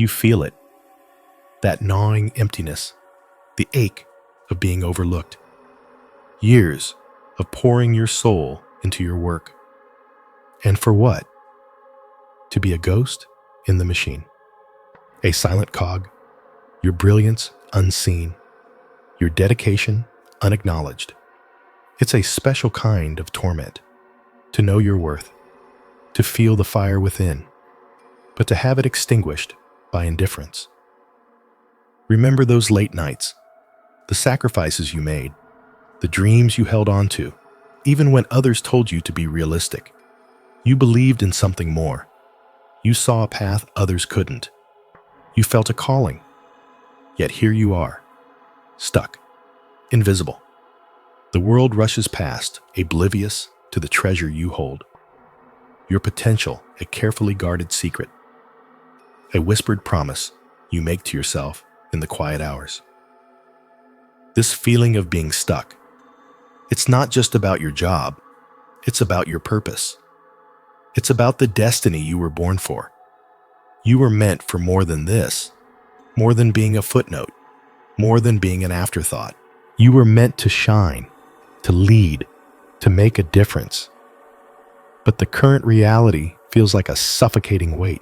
You feel it, that gnawing emptiness, the ache of being overlooked. Years of pouring your soul into your work. And for what? To be a ghost in the machine. A silent cog, your brilliance unseen, your dedication unacknowledged. It's a special kind of torment, to know your worth, to feel the fire within, but to have it extinguished by indifference. Remember those late nights, the sacrifices you made, the dreams you held on to, even when others told you to be realistic. You believed in something more. You saw a path others couldn't. You felt a calling. Yet here you are, stuck, invisible. The world rushes past, oblivious to the treasure you hold. Your potential, a carefully guarded secret. A whispered promise you make to yourself in the quiet hours. This feeling of being stuck, it's not just about your job, it's about your purpose. It's about the destiny you were born for. You were meant for more than this, more than being a footnote, more than being an afterthought. You were meant to shine, to lead, to make a difference. But the current reality feels like a suffocating weight,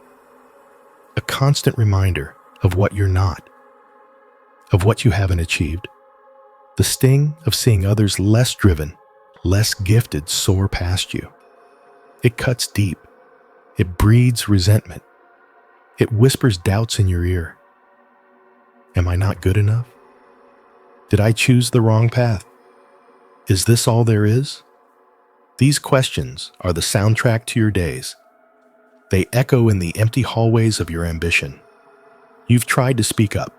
a constant reminder of what you're not, of what you haven't achieved. The sting of seeing others less driven, less gifted soar past you. It cuts deep. It breeds resentment. It whispers doubts in your ear. Am I not good enough? Did I choose the wrong path? Is this all there is? These questions are the soundtrack to your days. They echo in the empty hallways of your ambition. You've tried to speak up,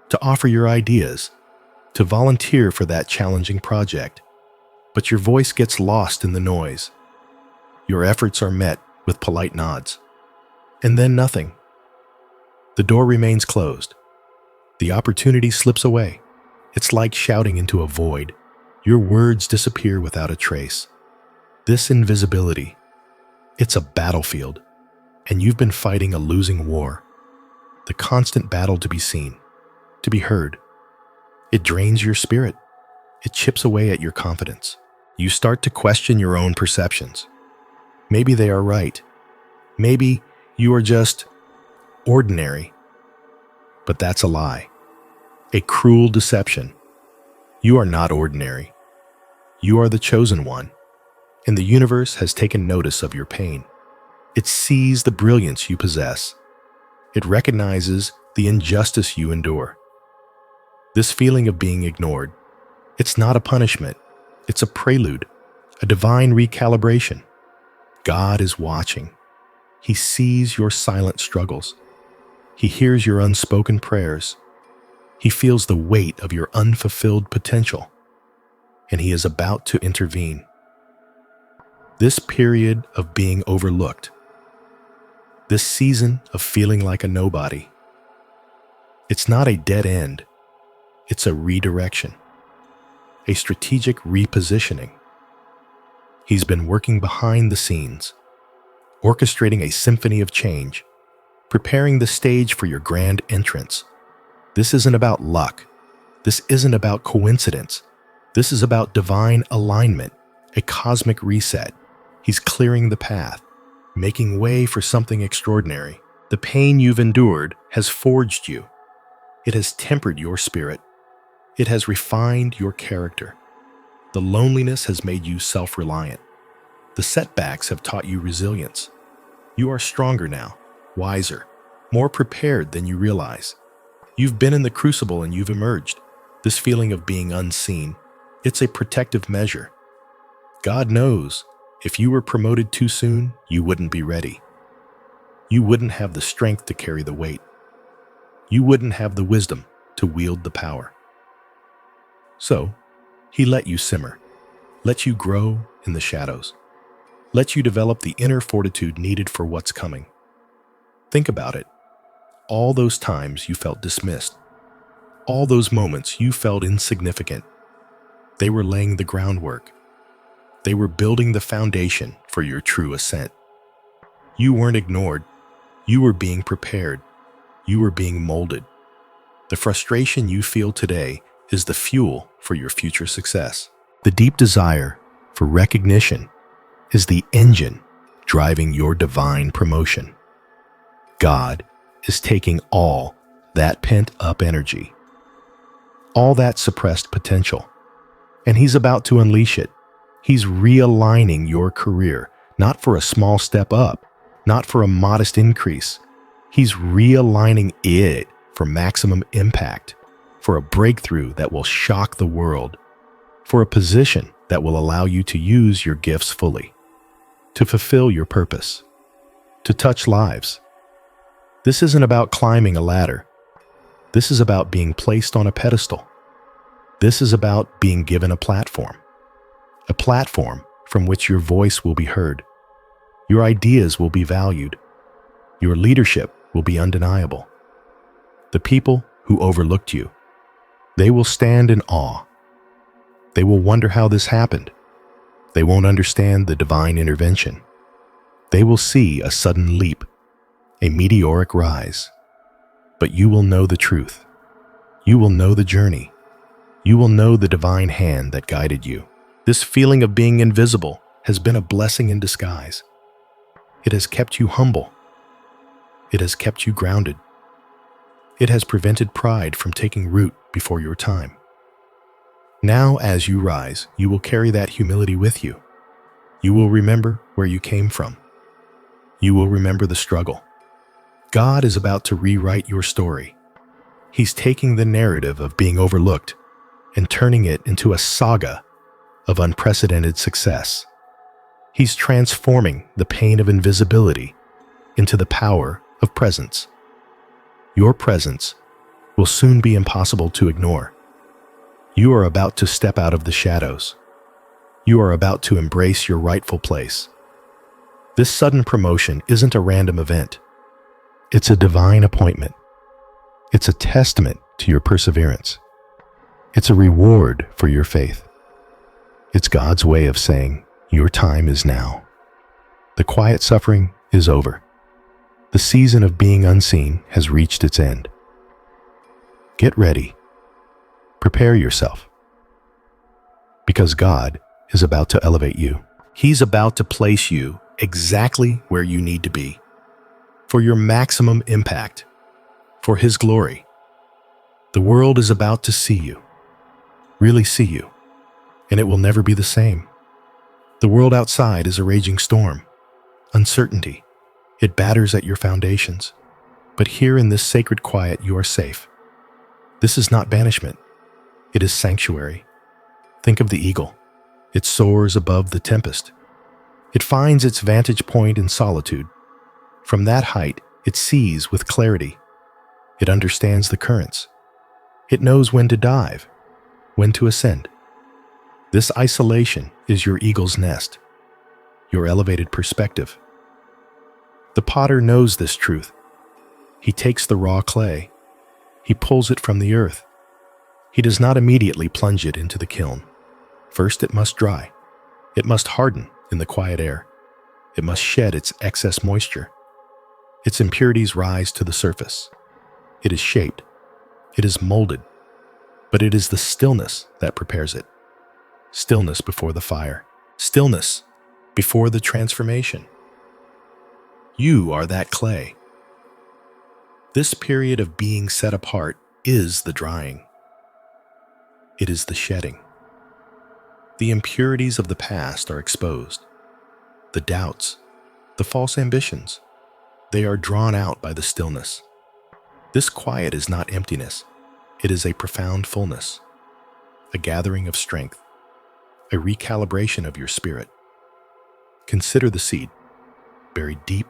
to offer your ideas, to volunteer for that challenging project, but your voice gets lost in the noise. Your efforts are met with polite nods, and then nothing. The door remains closed. The opportunity slips away. It's like shouting into a void. Your words disappear without a trace. This invisibility, it's a battlefield, and you've been fighting a losing war. The constant battle to be seen, to be heard. It drains your spirit. It chips away at your confidence. You start to question your own perceptions. Maybe they are right. Maybe you are just ordinary. But that's a lie. A cruel deception. You are not ordinary. You are the chosen one, and the universe has taken notice of your pain. It sees the brilliance you possess. It recognizes the injustice you endure. This feeling of being ignored, it's not a punishment. It's a prelude, a divine recalibration. God is watching. He sees your silent struggles. He hears your unspoken prayers. He feels the weight of your unfulfilled potential, and he is about to intervene. This period of being overlooked, this season of feeling like a nobody, it's not a dead end. It's a redirection, a strategic repositioning. He's been working behind the scenes, orchestrating a symphony of change, preparing the stage for your grand entrance. This isn't about luck. This isn't about coincidence. This is about divine alignment, a cosmic reset. He's clearing the path, making way for something extraordinary. The pain you've endured has forged you. It has tempered your spirit. It has refined your character. The loneliness has made you self-reliant. The setbacks have taught you resilience. You are stronger now, wiser, more prepared than you realize. You've been in the crucible and you've emerged. This feeling of being unseen, it's a protective measure. God knows if you were promoted too soon, you wouldn't be ready. You wouldn't have the strength to carry the weight. You wouldn't have the wisdom to wield the power. So, he let you simmer, let you grow in the shadows, let you develop the inner fortitude needed for what's coming. Think about it. All those times you felt dismissed, all those moments you felt insignificant, they were laying the groundwork. They were building the foundation for your true ascent. You weren't ignored. You were being prepared. you are being molded. The frustration you feel today is the fuel for your future success. The deep desire for recognition is the engine driving your divine promotion. God is taking all that pent-up energy, all that suppressed potential, and He's about to unleash it. He's realigning your career, not for a small step up, not for a modest increase. He's realigning it for maximum impact, for a breakthrough that will shock the world, for a position that will allow you to use your gifts fully, to fulfill your purpose, to touch lives. This isn't about climbing a ladder. This is about being placed on a pedestal. This is about being given a platform from which your voice will be heard. Your ideas will be valued. Your leadership will be undeniable. The people who overlooked you, they will stand in awe. They will wonder how this happened. They won't understand the divine intervention. They will see a sudden leap, a meteoric rise. But you will know the truth. You will know the journey. You will know the divine hand that guided you. This feeling of being invisible has been a blessing in disguise. It has kept you humble. It has kept you grounded. It has prevented pride from taking root before your time. Now, as you rise, you will carry that humility with you. You will remember where you came from. You will remember the struggle. God is about to rewrite your story. He's taking the narrative of being overlooked and turning it into a saga of unprecedented success. He's transforming the pain of invisibility into the power of presence. Your presence will soon be impossible to ignore. You are about to step out of the shadows. You are about to embrace your rightful place. This sudden promotion isn't a random event. It's a divine appointment. It's a testament to your perseverance. It's a reward for your faith. It's God's way of saying, your time is now. The quiet suffering is over. The season of being unseen has reached its end. Get ready. Prepare yourself. Because God is about to elevate you. He's about to place you exactly where you need to be, for your maximum impact, for His glory. The world is about to see you, really see you, and it will never be the same. The world outside is a raging storm, uncertainty. It batters at your foundations. But here in this sacred quiet, you are safe. This is not banishment. It is sanctuary. Think of the eagle. It soars above the tempest. It finds its vantage point in solitude. From that height, it sees with clarity. It understands the currents. It knows when to dive, when to ascend. This isolation is your eagle's nest, your elevated perspective. The potter knows this truth. He takes the raw clay. He pulls it from the earth. He does not immediately plunge it into the kiln. First, it must dry. It must harden in the quiet air. It must shed its excess moisture. Its impurities rise to the surface. It is shaped. It is molded. But it is the stillness that prepares it. Stillness before the fire. Stillness before the transformation. You are that clay. This period of being set apart is the drying. It is the shedding. The impurities of the past are exposed. The doubts, the false ambitions, they are drawn out by the stillness. This quiet is not emptiness. It is a profound fullness, a gathering of strength, a recalibration of your spirit. Consider the seed buried deep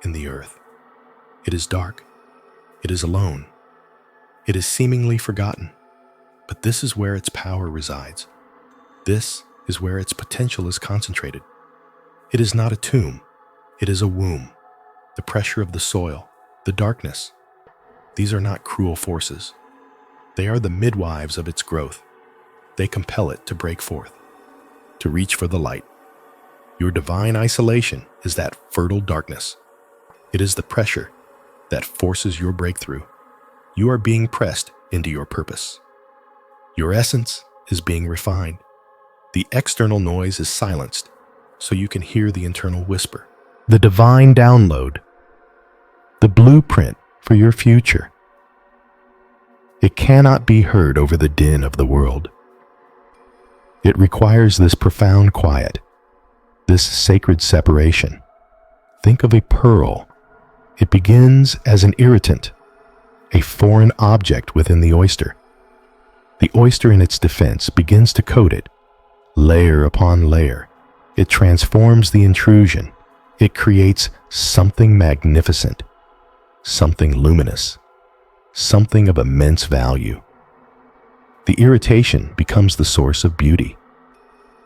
in the earth. It is dark. It is alone. It is seemingly forgotten. But this is where its power resides. This is where its potential is concentrated. It is not a tomb. It is a womb. The pressure of the soil, the darkness. These are not cruel forces. They are the midwives of its growth. They compel it to break forth, to reach for the light. Your divine isolation is that fertile darkness. It is the pressure that forces your breakthrough. You are being pressed into your purpose. Your essence is being refined. The external noise is silenced so you can hear the internal whisper. The divine download, the blueprint for your future. It cannot be heard over the din of the world. It requires this profound quiet, this sacred separation. Think of a pearl. It begins as an irritant, a foreign object within the oyster. The oyster, in its defense, begins to coat it, layer upon layer. It transforms the intrusion. It creates something magnificent, something luminous, something of immense value. The irritation becomes the source of beauty.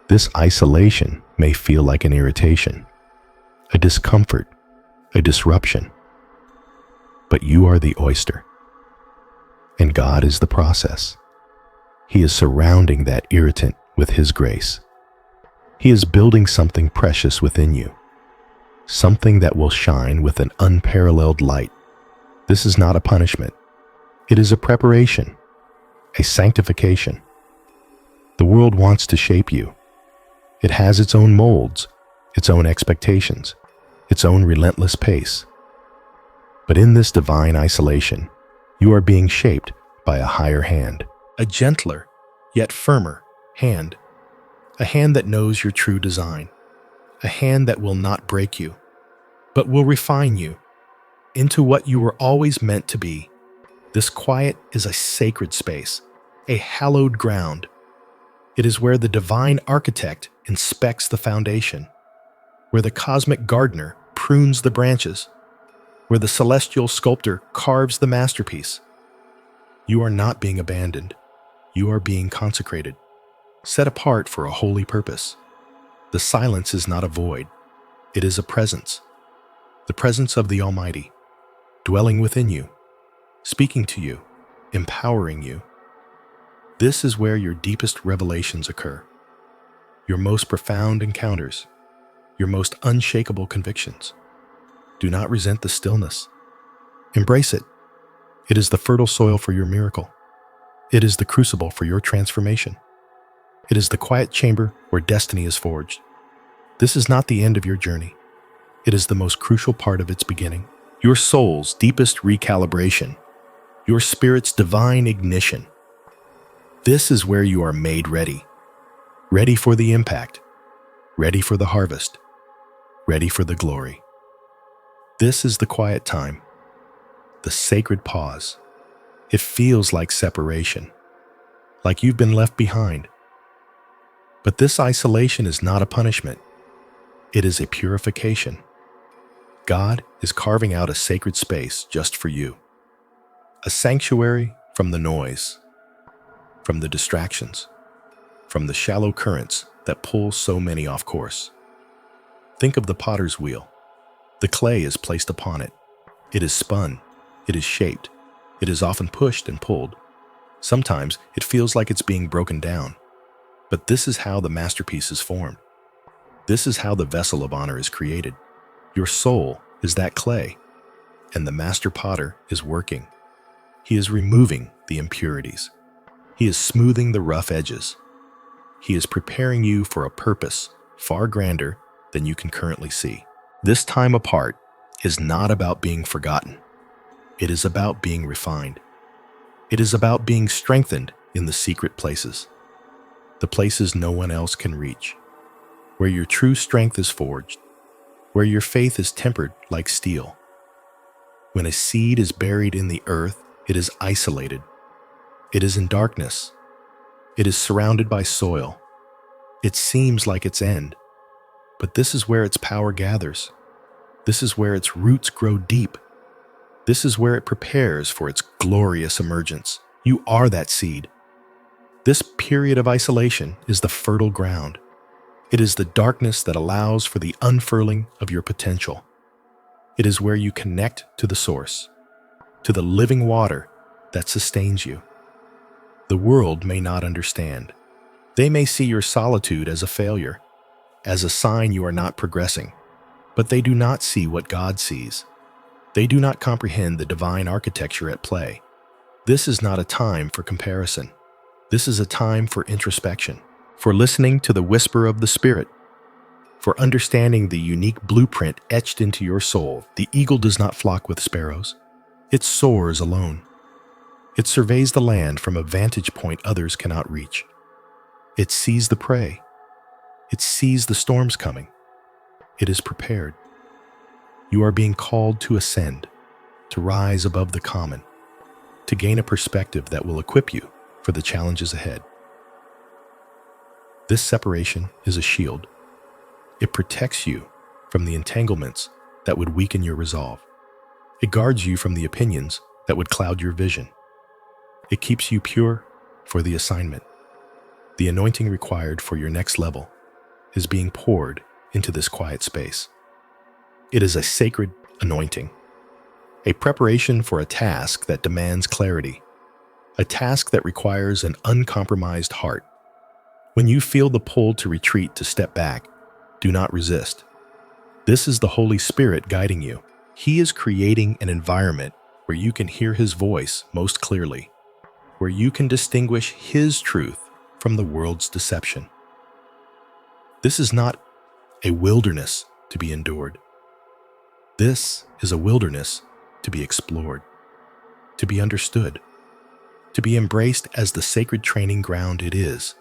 This isolation may feel like an irritation, a discomfort, a disruption. But you are the oyster, and God is the process. He is surrounding that irritant with His grace. He is building something precious within you, something that will shine with an unparalleled light. This is not a punishment. It is a preparation, a sanctification. The world wants to shape you. It has its own molds, its own expectations, its own relentless pace. But in this divine isolation, you are being shaped by a higher hand, a gentler, yet firmer hand, a hand that knows your true design, a hand that will not break you, but will refine you into what you were always meant to be. This quiet is a sacred space, a hallowed ground. It is where the divine architect inspects the foundation, where the cosmic gardener prunes the branches, where the celestial sculptor carves the masterpiece. You are not being abandoned. You are being consecrated, set apart for a holy purpose. The silence is not a void. It is a presence, the presence of the Almighty, dwelling within you, speaking to you, empowering you. This is where your deepest revelations occur, your most profound encounters, your most unshakable convictions. Do not resent the stillness. Embrace it. It is the fertile soil for your miracle. It is the crucible for your transformation. It is the quiet chamber where destiny is forged. This is not the end of your journey. It is the most crucial part of its beginning. Your soul's deepest recalibration, your spirit's divine ignition. This is where you are made ready. Ready for the impact. Ready for the harvest. Ready for the glory. This is the quiet time, the sacred pause. It feels like separation, like you've been left behind. But this isolation is not a punishment. It is a purification. God is carving out a sacred space just for you, a sanctuary from the noise, from the distractions, from the shallow currents that pull so many off course. Think of the potter's wheel. The clay is placed upon it. It is spun. It is shaped. It is often pushed and pulled. Sometimes it feels like it's being broken down. But this is how the masterpiece is formed. This is how the vessel of honor is created. Your soul is that clay, and the master potter is working. He is removing the impurities. He is smoothing the rough edges. He is preparing you for a purpose far grander than you can currently see. This time apart is not about being forgotten. It is about being refined. It is about being strengthened in the secret places, the places no one else can reach, where your true strength is forged, where your faith is tempered like steel. When a seed is buried in the earth, it is isolated. It is in darkness. It is surrounded by soil. It seems like its end, but this is where its power gathers. This is where its roots grow deep. This is where it prepares for its glorious emergence. You are that seed. This period of isolation is the fertile ground. It is the darkness that allows for the unfurling of your potential. It is where you connect to the source, to the living water that sustains you. The world may not understand. They may see your solitude as a failure, as a sign you are not progressing, but they do not see what God sees. They do not comprehend the divine architecture at play. This is not a time for comparison. This is a time for introspection, for listening to the whisper of the Spirit, for understanding the unique blueprint etched into your soul. The eagle does not flock with sparrows. It soars alone. It surveys the land from a vantage point others cannot reach. It sees the prey. It sees the storms coming. It is prepared. You are being called to ascend, to rise above the common, to gain a perspective that will equip you for the challenges ahead. This separation is a shield. It protects you from the entanglements that would weaken your resolve. It guards you from the opinions that would cloud your vision. It keeps you pure for the assignment. The anointing required for your next level is being poured into this quiet space. It is a sacred anointing, a preparation for a task that demands clarity, a task that requires an uncompromised heart. When you feel the pull to retreat, to step back, do not resist. This is the Holy Spirit guiding you. He is creating an environment where you can hear His voice most clearly, where you can distinguish His truth from the world's deception. This is not a wilderness to be endured. This is a wilderness to be explored, to be understood, to be embraced as the sacred training ground it is.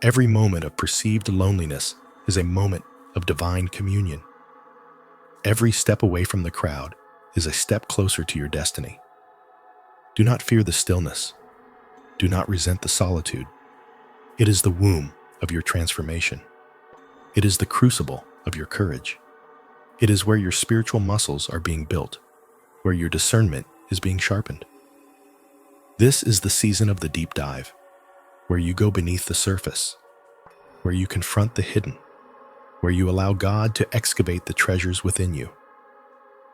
Every moment of perceived loneliness is a moment of divine communion. Every step away from the crowd is a step closer to your destiny. Do not fear the stillness. Do not resent the solitude. It is the womb of your transformation. It is the crucible of your courage. It is where your spiritual muscles are being built, where your discernment is being sharpened. This is the season of the deep dive, where you go beneath the surface, where you confront the hidden, where you allow God to excavate the treasures within you.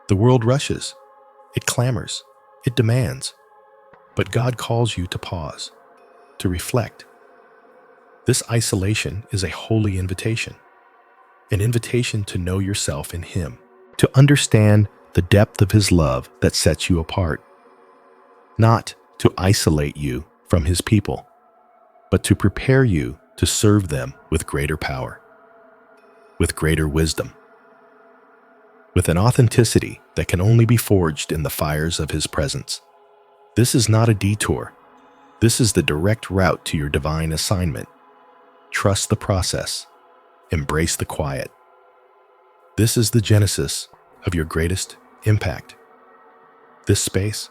The world rushes, it clamors, it demands, but God calls you to pause, to reflect. This isolation is a holy invitation, an invitation to know yourself in Him, to understand the depth of His love that sets you apart, not to isolate you from His people, but to prepare you to serve them with greater power, with greater wisdom, with an authenticity that can only be forged in the fires of His presence. This is not a detour. This is the direct route to your divine assignment. Trust the process. Embrace the quiet. This is the genesis of your greatest impact. This space,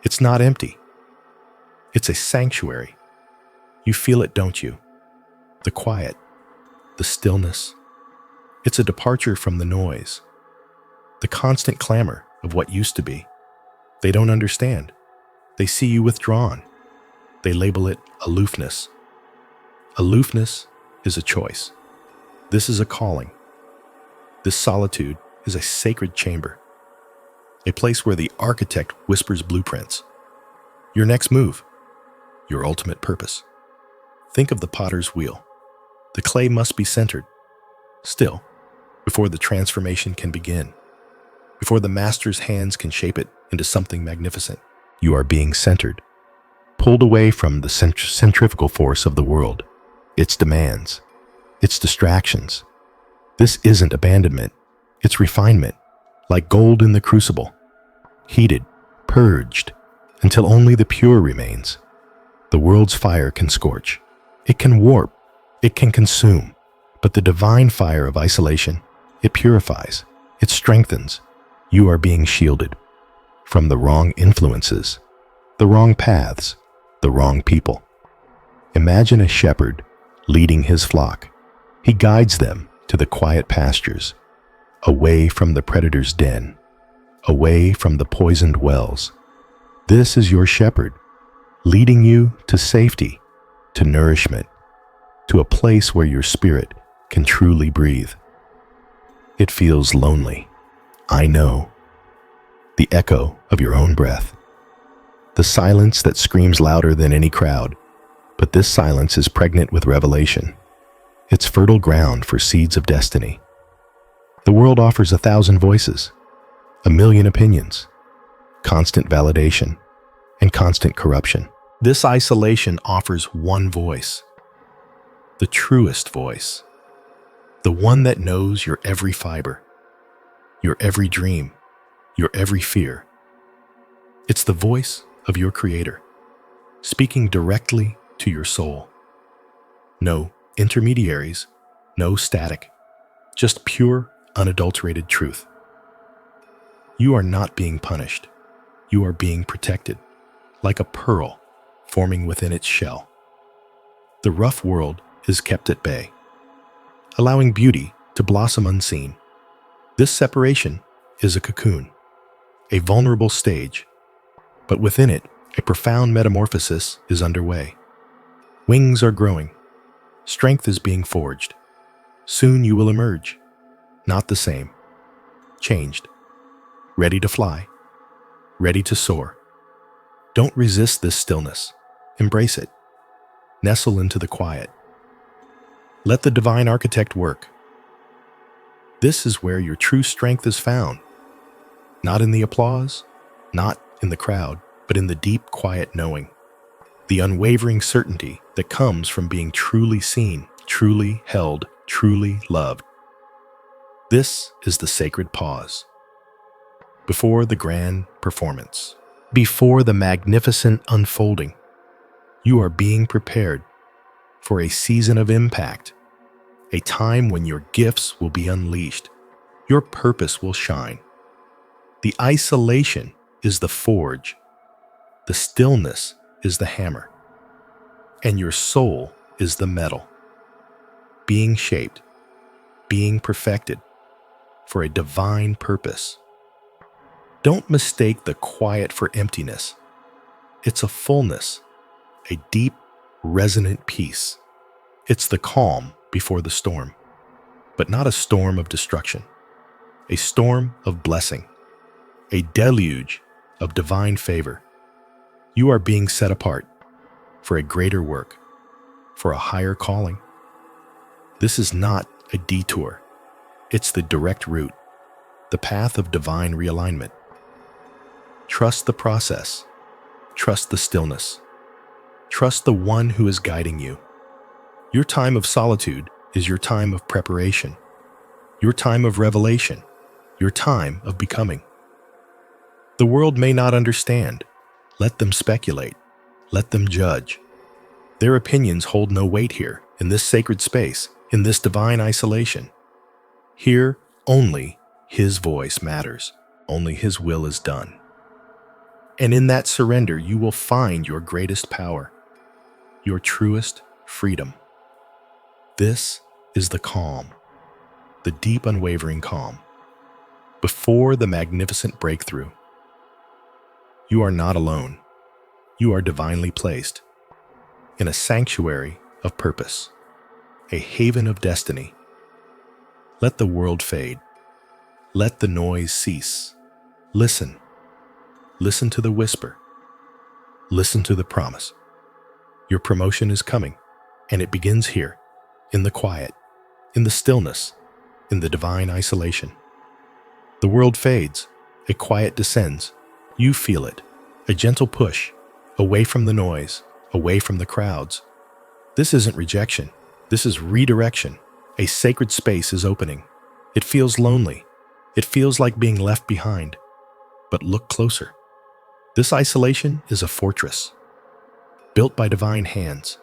it's not empty. It's a sanctuary. You feel it, don't you? The quiet, the stillness. It's a departure from the noise, the constant clamor of what used to be. They don't understand. They see you withdrawn. They label it aloofness. Aloofness is a choice. This is a calling. This solitude is a sacred chamber, a place where the architect whispers blueprints. Your next move, your ultimate purpose. Think of the potter's wheel. The clay must be centered, still, before the transformation can begin, before the master's hands can shape it into something magnificent. You are being centered, pulled away from the centrifugal force of the world, its demands, its distractions. This isn't abandonment, it's refinement, like gold in the crucible, heated, purged, until only the pure remains. The world's fire can scorch, it can warp, it can consume, but the divine fire of isolation, it purifies, it strengthens. You are being shielded from the wrong influences, the wrong paths, the wrong people. Imagine a shepherd leading his flock. He guides them to the quiet pastures, away from the predator's den, away from the poisoned wells. This is your shepherd, leading you to safety, to nourishment, to a place where your spirit can truly breathe. It feels lonely, I know. The echo of your own breath. The silence that screams louder than any crowd, but this silence is pregnant with revelation. It's fertile ground for seeds of destiny. The world offers 1,000 voices. a million opinions, constant validation, and constant corruption. This isolation offers one voice, the truest voice, the one that knows your every fiber, your every dream, your every fear. It's the voice of your Creator, speaking directly to your soul. No intermediaries, no static, just pure, unadulterated truth. You are not being punished. You are being protected, like a pearl forming within its shell. The rough world is kept at bay, allowing beauty to blossom unseen. This separation is a cocoon, a vulnerable stage, but within it, a profound metamorphosis is underway. Wings are growing. Strength is being forged. Soon you will emerge, not the same, changed, ready to fly, ready to soar. Don't resist this stillness. Embrace it. Nestle into the quiet. Let the divine architect work. This is where your true strength is found. Not in the applause, not in the crowd, but in the deep, quiet knowing. The unwavering certainty that comes from being truly seen, truly held, truly loved. This is the sacred pause. Before the grand performance, before the magnificent unfolding, you are being prepared for a season of impact, a time when your gifts will be unleashed, your purpose will shine. The isolation is the forge, the stillness is the hammer, and your soul is the metal, being shaped, being perfected for a divine purpose. Don't mistake the quiet for emptiness. It's a fullness, a deep, resonant peace. It's the calm before the storm, but not a storm of destruction, a storm of blessing, a deluge of divine favor. You are being set apart for a greater work, for a higher calling. This is not a detour. It's the direct route, the path of divine realignment. Trust the process. Trust the stillness. Trust the one who is guiding you. Your time of solitude is your time of preparation, your time of revelation, your time of becoming. The world may not understand. Let them speculate. Let them judge. Their opinions hold no weight here, in this sacred space, in this divine isolation. Here, only His voice matters. Only His will is done. And in that surrender, you will find your greatest power, your truest freedom. This is the calm, the deep, unwavering calm, before the magnificent breakthrough. You are not alone. You are divinely placed in a sanctuary of purpose, a haven of destiny. Let the world fade. Let the noise cease. Listen. Listen to the whisper. Listen to the promise. Your promotion is coming, and it begins here, in the quiet, in the stillness, in the divine isolation. The world fades, a quiet descends. You feel it, a gentle push, away from the noise, away from the crowds. This isn't rejection, this is redirection. A sacred space is opening. It feels lonely. It feels like being left behind. But look closer. This isolation is a fortress, built by divine hands.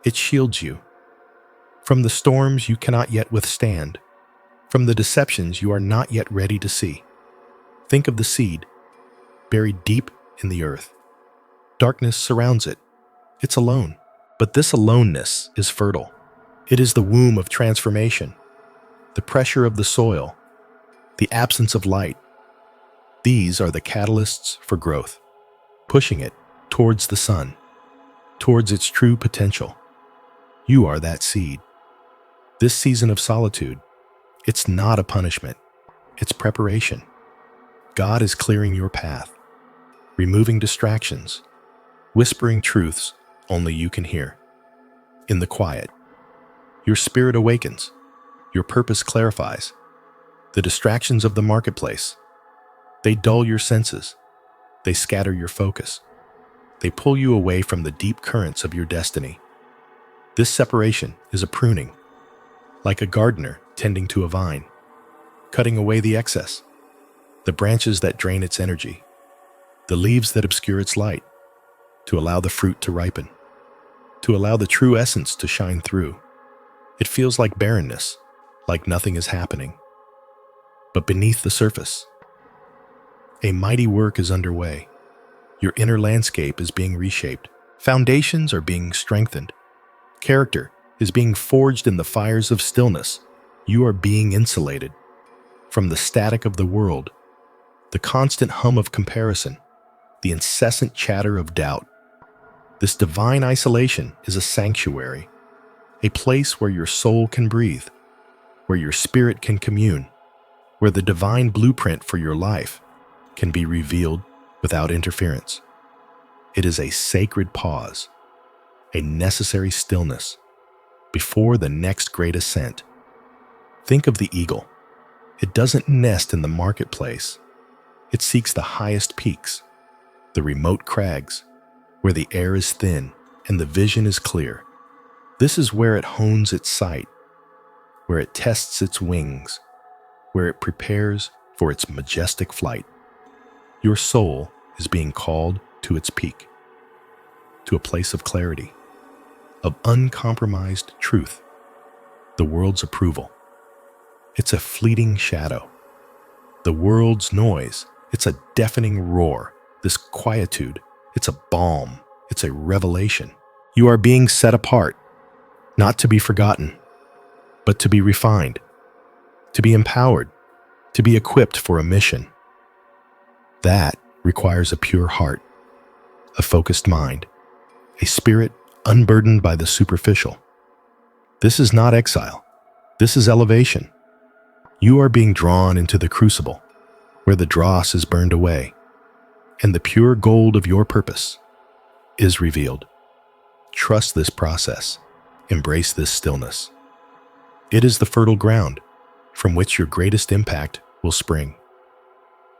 It shields you from the storms you cannot yet withstand, from the deceptions you are not yet ready to see. Think of the seed, buried deep in the earth. Darkness surrounds it. It's alone. But this aloneness is fertile. It is the womb of transformation. The pressure of the soil, the absence of light. These are the catalysts for growth, pushing it towards the sun, towards its true potential. You are that seed. This season of solitude, it's not a punishment. It's preparation. God is clearing your path, removing distractions, whispering truths only you can hear. In the quiet, your spirit awakens, your purpose clarifies. The distractions of the marketplace, They dull your senses. They scatter your focus. They pull you away from the deep currents of your destiny. This separation is a pruning, like a gardener tending to a vine, cutting away the excess, the branches that drain its energy, the leaves that obscure its light, to allow the fruit to ripen, to allow the true essence to shine through. It feels like barrenness, like nothing is happening. But beneath the surface, a mighty work is underway. Your inner landscape is being reshaped. Foundations are being strengthened. Character is being forged in the fires of stillness. You are being insulated from the static of the world, the constant hum of comparison, the incessant chatter of doubt. This divine isolation is a sanctuary, a place where your soul can breathe, where your spirit can commune, where the divine blueprint for your life can be revealed without interference. It is a sacred pause, a necessary stillness before the next great ascent. Think of the eagle. It doesn't nest in the marketplace. It seeks the highest peaks, the remote crags, where the air is thin and the vision is clear. This is where it hones its sight, where it tests its wings, where it prepares for its majestic flight. Your soul is being called to its peak, to a place of clarity, of uncompromised truth, the world's approval. It's a fleeting shadow. The world's noise, it's a deafening roar. This quietude, it's a balm. It's a revelation. You are being set apart, not to be forgotten, but to be refined, to be empowered, to be equipped for a mission. That requires a pure heart, a focused mind, a spirit unburdened by the superficial. This is not exile. This is elevation. You are being drawn into the crucible, where the dross is burned away, and the pure gold of your purpose is revealed. Trust this process. Embrace this stillness. It is the fertile ground from which your greatest impact will spring.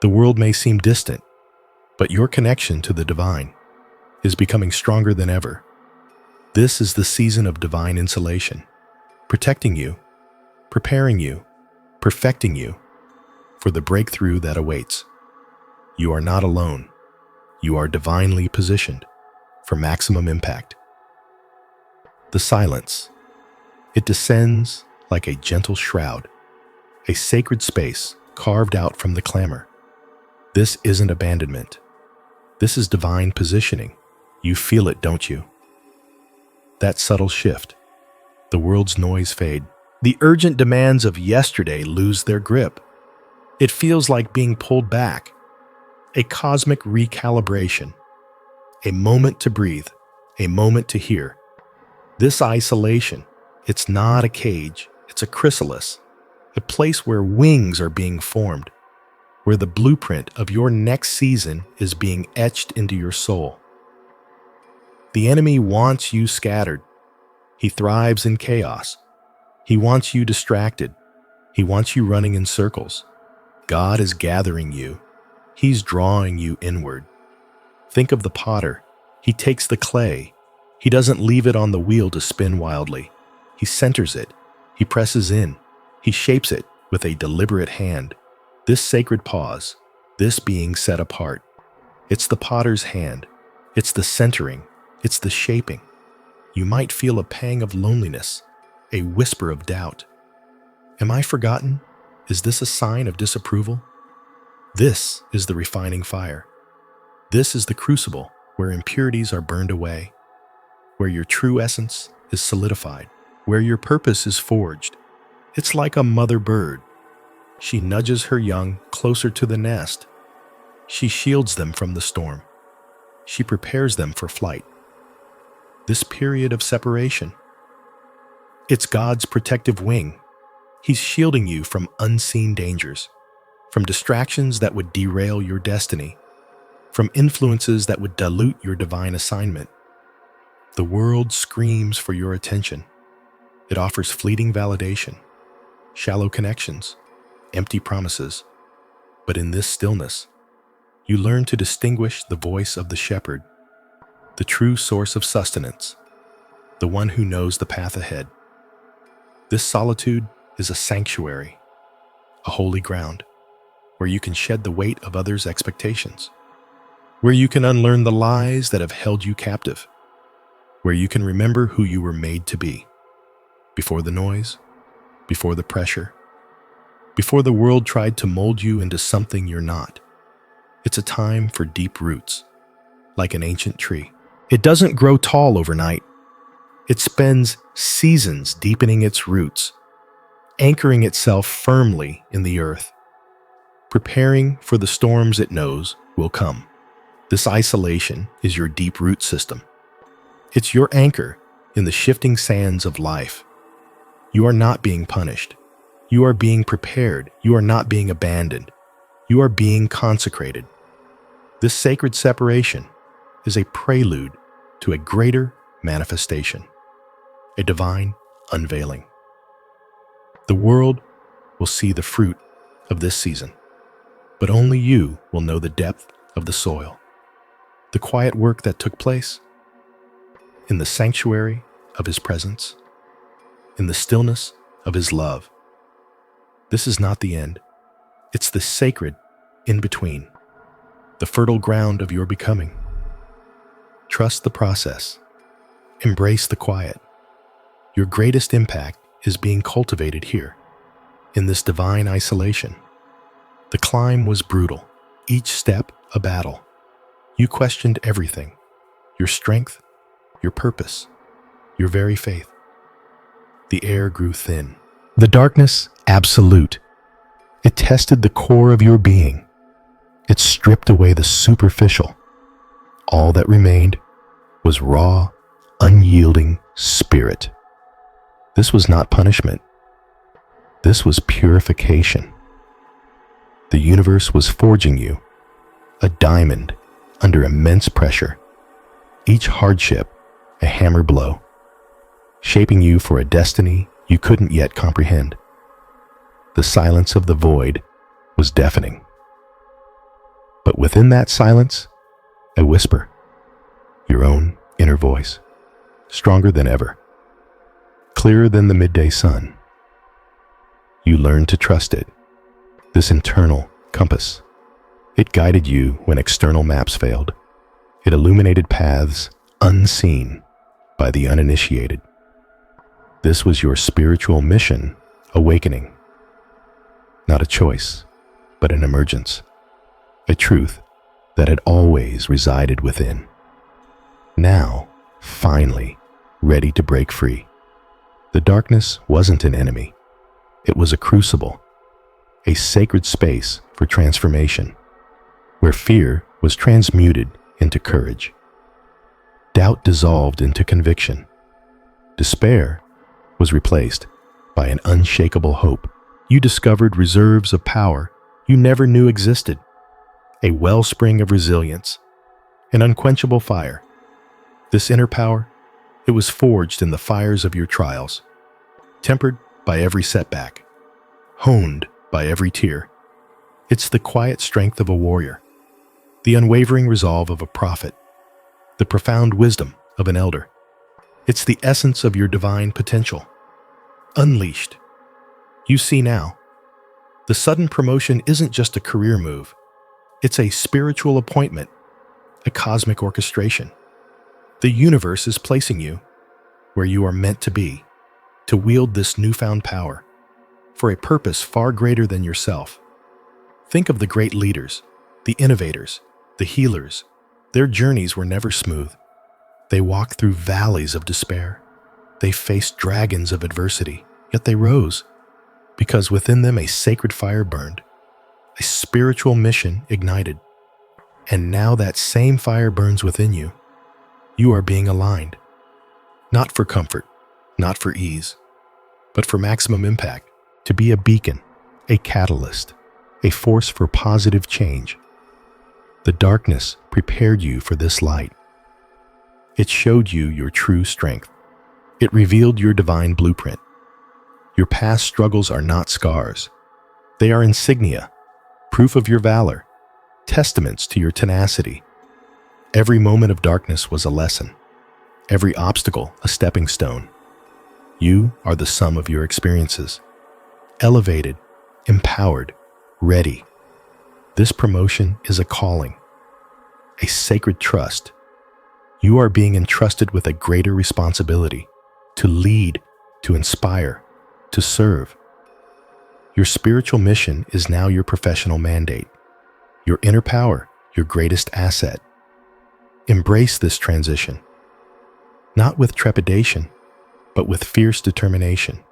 The world may seem distant, but your connection to the divine is becoming stronger than ever. This is the season of divine insulation, protecting you, preparing you, perfecting you for the breakthrough that awaits. You are not alone. You are divinely positioned for maximum impact. The silence. It descends like a gentle shroud, a sacred space carved out from the clamor. This isn't abandonment. This is divine positioning. You feel it, don't you? That subtle shift. The world's noise fade. The urgent demands of yesterday lose their grip. It feels like being pulled back. A cosmic recalibration. A moment to breathe. A moment to hear. This isolation, it's not a cage. It's a chrysalis. A place where wings are being formed, where the blueprint of your next season is being etched into your soul. The enemy wants you scattered. He thrives in chaos. He wants you distracted. He wants you running in circles. God is gathering you. He's drawing you inward. Think of the potter. He takes the clay. He doesn't leave it on the wheel to spin wildly. He centers it. He presses in. He shapes it with a deliberate hand. This sacred pause, this being set apart, it's the potter's hand. It's the centering. It's the shaping. You might feel a pang of loneliness, a whisper of doubt. Am I forgotten? Is this a sign of disapproval? This is the refining fire. This is the crucible where impurities are burned away, where your true essence is solidified, where your purpose is forged. It's like a mother bird. She nudges her young closer to the nest. She shields them from the storm. She prepares them for flight. This period of separation, it's God's protective wing. He's shielding you from unseen dangers, from distractions that would derail your destiny, from influences that would dilute your divine assignment. The world screams for your attention. It offers fleeting validation, shallow connections, empty promises. But in this stillness, You learn to distinguish the voice of the shepherd, the true source of sustenance, the one who knows the path ahead. This solitude is a sanctuary, a holy ground, where you can shed the weight of others' expectations, where you can unlearn the lies that have held you captive, where you can remember who you were made to be, before the noise, before the pressure, before the world tried to mold you into something you're not. It's a time for deep roots, like an ancient tree. It doesn't grow tall overnight. It spends seasons deepening its roots, anchoring itself firmly in the earth, preparing for the storms it knows will come. This isolation is your deep root system. It's your anchor in the shifting sands of life. You are not being punished. You are being prepared. You are not being abandoned. You are being consecrated. This sacred separation is a prelude to a greater manifestation, a divine unveiling. The world will see the fruit of this season, but only you will know the depth of the soil, the quiet work that took place in the sanctuary of His presence, in the stillness of His love. This is not the end. It's the sacred in-between, the fertile ground of your becoming. Trust the process. Embrace the quiet. Your greatest impact is being cultivated here, in this divine isolation. The climb was brutal, each step a battle. You questioned everything, your strength, your purpose, your very faith. The air grew thin. The darkness, absolute. It tested the core of your being. It stripped away the superficial. All that remained was raw, unyielding spirit. This was not punishment. This was purification. The universe was forging you, a diamond under immense pressure, each hardship a hammer blow, shaping you for a destiny you couldn't yet comprehend. The silence of the void was deafening. But within that silence, a whisper, your own inner voice, stronger than ever, clearer than the midday sun. You learned to trust it, this internal compass. It guided you when external maps failed. It illuminated paths unseen by the uninitiated. This was your spiritual mission awakening. Not a choice, but an emergence. A truth that had always resided within. Now, finally, ready to break free. The darkness wasn't an enemy. It was a crucible, a sacred space for transformation, where fear was transmuted into courage. Doubt dissolved into conviction. Despair was replaced by an unshakable hope. You discovered reserves of power you never knew existed, a wellspring of resilience, an unquenchable fire. This inner power, it was forged in the fires of your trials, tempered by every setback, honed by every tear. It's the quiet strength of a warrior, the unwavering resolve of a prophet, the profound wisdom of an elder. It's the essence of your divine potential, unleashed. You see now, the sudden promotion isn't just a career move. It's a spiritual appointment, a cosmic orchestration. The universe is placing you where you are meant to be, to wield this newfound power for a purpose far greater than yourself. Think of the great leaders, the innovators, the healers. Their journeys were never smooth. They walked through valleys of despair. They faced dragons of adversity, yet they rose, because within them a sacred fire burned, a spiritual mission ignited. And now that same fire burns within you. You are being aligned, not for comfort, not for ease, but for maximum impact, to be a beacon, a catalyst, a force for positive change. The darkness prepared you for this light. It showed you your true strength. It revealed your divine blueprint. Your past struggles are not scars. They are insignia, proof of your valor, testaments to your tenacity. Every moment of darkness was a lesson, every obstacle a stepping stone. You are the sum of your experiences, elevated, empowered, ready. This promotion is a calling, a sacred trust. You are being entrusted with a greater responsibility to lead, to inspire, to serve. Your spiritual mission is now your professional mandate, your inner power, your greatest asset. Embrace this transition, not with trepidation, but with fierce determination.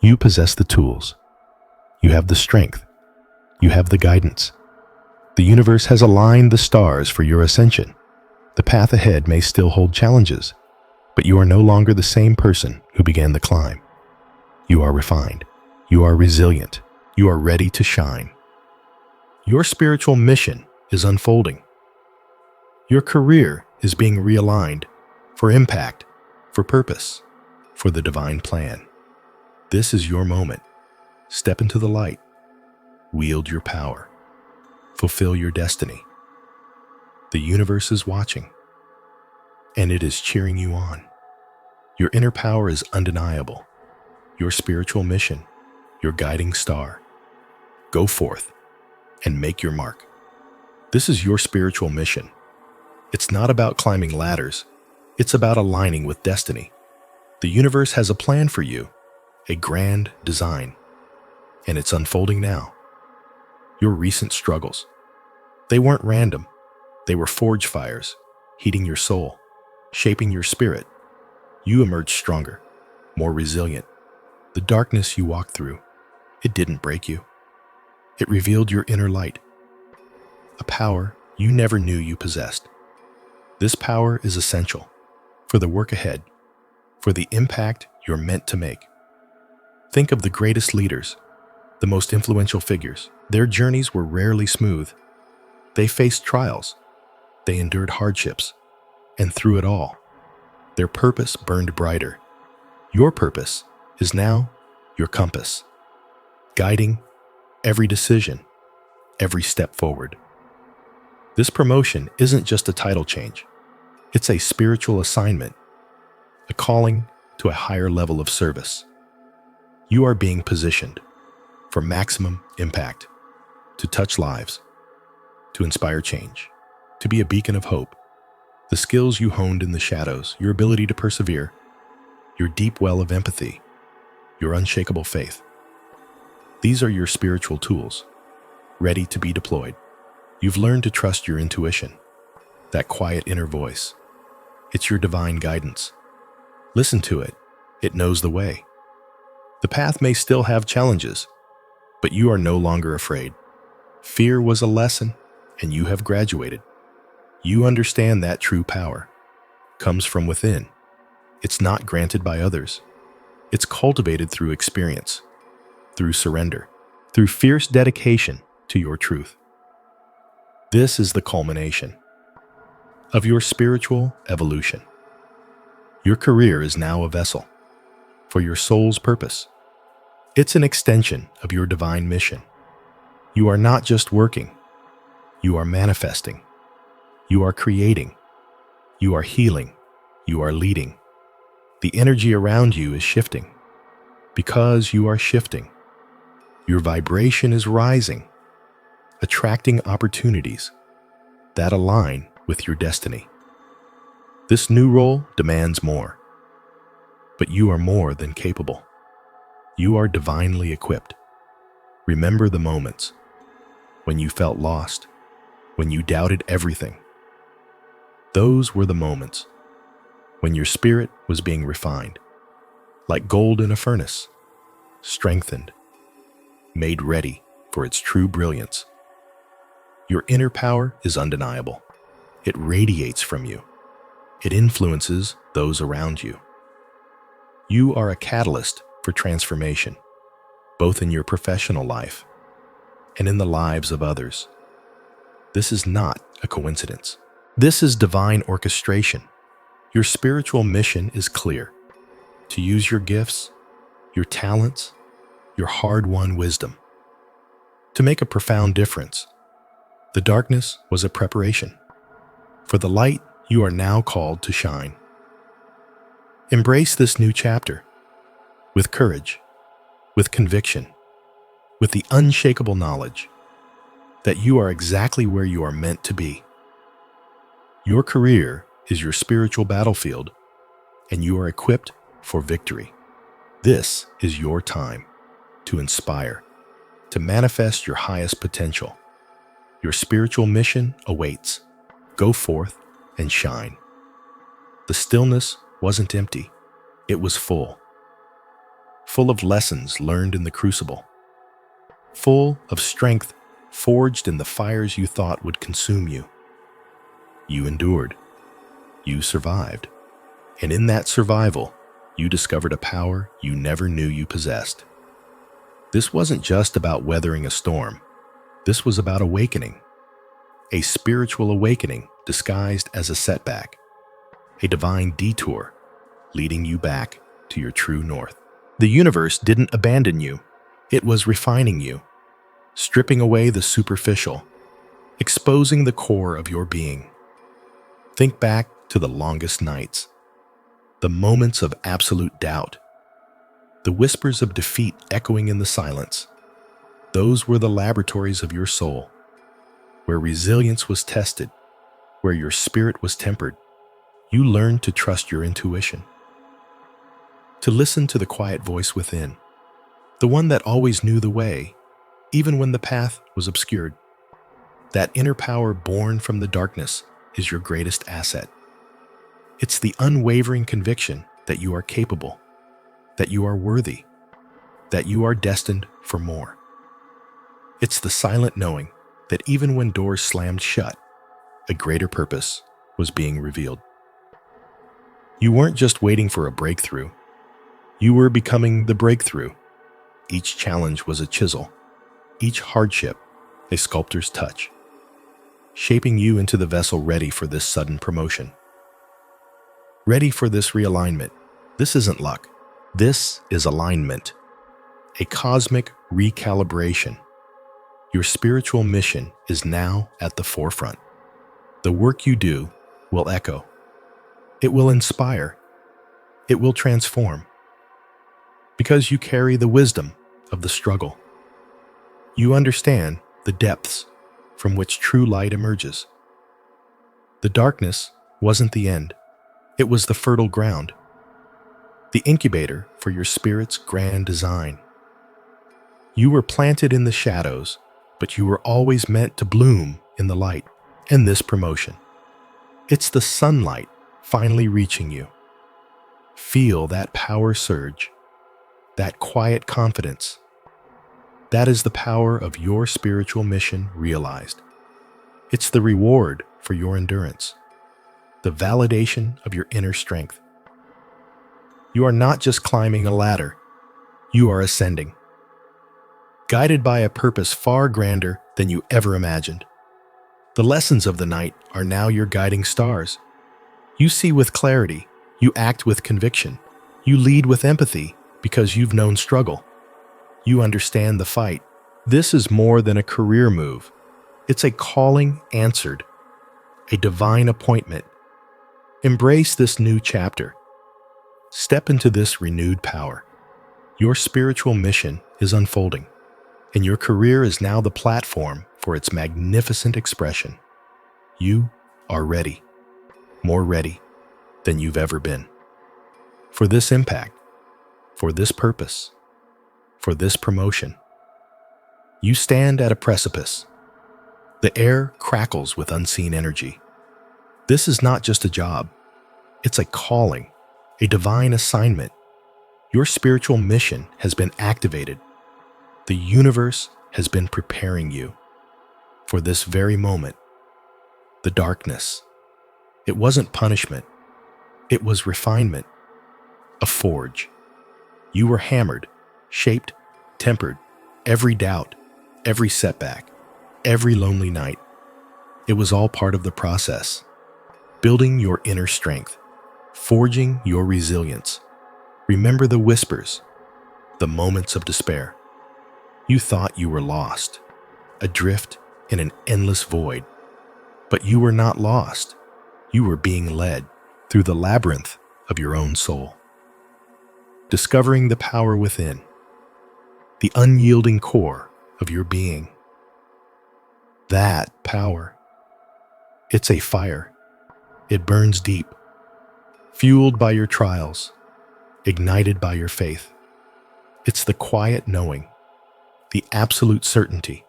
You possess the tools. You have the strength. You have the guidance. The universe has aligned the stars for your ascension. The path ahead may still hold challenges, but you are no longer the same person who began the climb. You are refined. You are resilient. You are ready to shine. Your spiritual mission is unfolding. Your career is being realigned for impact, for purpose, for the divine plan. This is your moment. Step into the light. Wield your power. Fulfill your destiny. The universe is watching, and it is cheering you on. Your inner power is undeniable. Your spiritual mission, your guiding star. Go forth and make your mark. This is your spiritual mission. It's not about climbing ladders. It's about aligning with destiny. The universe has a plan for you, a grand design, and it's unfolding now. Your recent struggles, they weren't random. They were forge fires, heating your soul, shaping your spirit. You emerged stronger, more resilient. The darkness you walked through, it didn't break you. It revealed your inner light, a power you never knew you possessed. This power is essential for the work ahead, for the impact you're meant to make. Think of the greatest leaders, the most influential figures. Their journeys were rarely smooth. They faced trials. They endured hardships. And through it all, their purpose burned brighter. Your purpose is now your compass, guiding every decision, every step forward. This promotion isn't just a title change. It's a spiritual assignment, a calling to a higher level of service. You are being positioned for maximum impact, to touch lives, to inspire change, to be a beacon of hope. The skills you honed in the shadows, your ability to persevere, your deep well of empathy, your unshakable faith. These are your spiritual tools, ready to be deployed. You've learned to trust your intuition, that quiet inner voice. It's your divine guidance. Listen to it. It knows the way. The path may still have challenges, but you are no longer afraid. Fear was a lesson, and you have graduated. You understand that true power comes from within. It's not granted by others. It's cultivated through experience, through surrender, through fierce dedication to your truth. This is the culmination of your spiritual evolution. Your career is now a vessel for your soul's purpose. It's an extension of your divine mission. You are not just working. You are manifesting. You are creating. You are healing. You are leading. The energy around you is shifting. Because you are shifting, your vibration is rising, attracting opportunities that align with your destiny. This new role demands more, but you are more than capable. You are divinely equipped. Remember the moments when you felt lost, when you doubted everything. Those were the moments when your spirit was being refined, like gold in a furnace, strengthened, made ready for its true brilliance. Your inner power is undeniable. It radiates from you. It influences those around you. You are a catalyst for transformation, both in your professional life and in the lives of others. This is not a coincidence. This is divine orchestration. Your spiritual mission is clear: to use your gifts, your talents, your hard-won wisdom to make a profound difference, The darkness was a preparation for the light you are now called to shine. Embrace this new chapter with courage, with conviction, with the unshakable knowledge that you are exactly where you are meant to be. Your career is your spiritual battlefield, and you are equipped for victory. This is your time to inspire, to manifest your highest potential. Your spiritual mission awaits. Go forth and shine. The stillness wasn't empty. It was full. Full of lessons learned in the crucible. Full of strength forged in the fires you thought would consume you. You endured. You survived. And in that survival, you discovered a power you never knew you possessed. This wasn't just about weathering a storm. This was about awakening. A spiritual awakening disguised as a setback. A divine detour leading you back to your true north. The universe didn't abandon you. It was refining you, stripping away the superficial, exposing the core of your being. Think back to the longest nights, the moments of absolute doubt, the whispers of defeat echoing in the silence. Those were the laboratories of your soul, where resilience was tested, where your spirit was tempered. You learned to trust your intuition, to listen to the quiet voice within, the one that always knew the way, even when the path was obscured. That inner power born from the darkness is your greatest asset. It's the unwavering conviction that you are capable, that you are worthy, that you are destined for more. It's the silent knowing that even when doors slammed shut, a greater purpose was being revealed. You weren't just waiting for a breakthrough. You were becoming the breakthrough. Each challenge was a chisel, each hardship a sculptor's touch, shaping you into the vessel ready for this sudden promotion. Ready for this realignment. This isn't luck. This is alignment, a cosmic recalibration. Your spiritual mission is now at the forefront. The work you do will echo. It will inspire. It will transform. Because you carry the wisdom of the struggle. You understand the depths from which true light emerges. The darkness wasn't the end. It was the fertile ground, the incubator for your spirit's grand design. You were planted in the shadows, but you were always meant to bloom in the light. And this promotion, it's the sunlight finally reaching you. Feel that power surge, that quiet confidence. That is the power of your spiritual mission realized. It's the reward for your endurance, the validation of your inner strength. You are not just climbing a ladder, you are ascending, guided by a purpose far grander than you ever imagined. The lessons of the night are now your guiding stars. You see with clarity, you act with conviction, you lead with empathy because you've known struggle. You understand the fight. This is more than a career move. It's a calling answered, a divine appointment. Embrace this new chapter. Step into this renewed power. Your spiritual mission is unfolding, and your career is now the platform for its magnificent expression. You are ready, more ready than you've ever been. For this impact, for this purpose, for this promotion. You stand at a precipice. The air crackles with unseen energy. This is not just a job. It's a calling, a divine assignment. Your spiritual mission has been activated. The universe has been preparing you for this very moment. The darkness. It wasn't punishment. It was refinement. A forge. You were hammered, shaped, tempered. Every doubt, every setback, every lonely night. It was all part of the process. Building your inner strength, forging your resilience. Remember the whispers, the moments of despair. You thought you were lost, adrift in an endless void. But you were not lost. You were being led through the labyrinth of your own soul, discovering the power within, the unyielding core of your being. That power, it's a fire. It burns deep, fueled by your trials, ignited by your faith. It's the quiet knowing, the absolute certainty